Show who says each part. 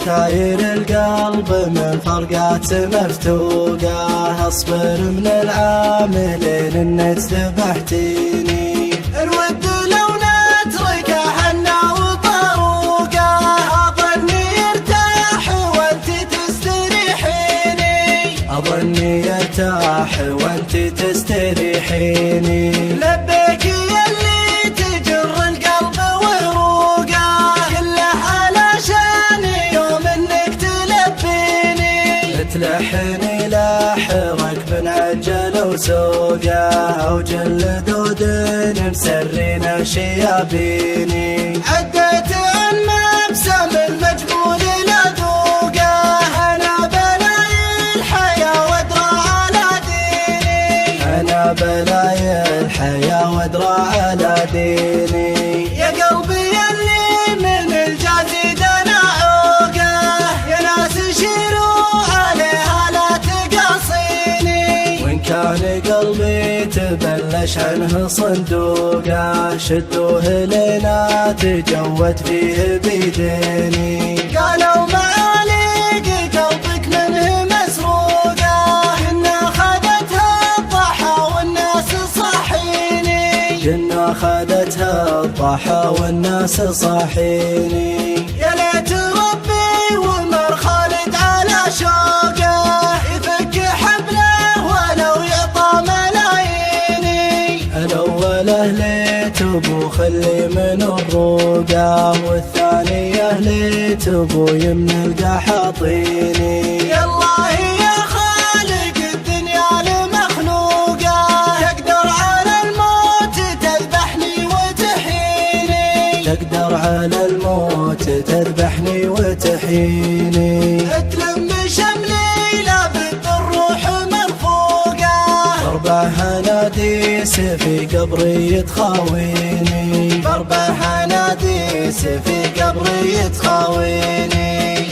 Speaker 1: ستاير القلب من فرقات مفتوقة، اصبر من العاملين انك ذبحتيني.
Speaker 2: الود لو نتركه حنا وطروقه، اظني يرتاح وانت تستريحيني.
Speaker 1: اظني يرتاح وانت تستريحيني.
Speaker 2: لبيك يلي تجر القلب وروقه، كله علشان يوم انك تلبيني.
Speaker 1: تلحني لاحرك بنعجل وسوقه، او جل دود مسرين شيابيني.
Speaker 2: عديت عن مبسم المجبول لذوقه، انا بلاي الحياه وادرى على ديني.
Speaker 1: انا بلاي الحياه وادرى على ديني.
Speaker 2: يا قلبي يلي من الجازي دنا عوقه، يا ناس شيروا عليها لا تقاصيني.
Speaker 1: وإن كان قلبي تبلش عنه صندوقه، شدوه لنا تجود فيه بيديني.
Speaker 2: قالوا معاليق قلبك منه مسروقه، كنا خذتها الضحى والناس صاحيني.
Speaker 1: كنا خذتها الضحى والناس صاحيني.
Speaker 2: يا ليت ربي ومر خالد على شوقه، يفك حبله ولو يعطى ملاييني.
Speaker 1: الأوله ليت أبو خلي من الروقه، والثانية ليت أبوي من القحاطيني.
Speaker 2: يا الله يا خالق الدنيا لمخلوقه، تقدر على الموت تذبحني وتحييني.
Speaker 1: تقدر على الموت تذبحني وتحييني.
Speaker 2: اتلم شملي لا بد الروح مرفوقه،
Speaker 1: ضربه اناديس في قبري تخاويني.
Speaker 2: ضربه اناديس في قبري تخاويني.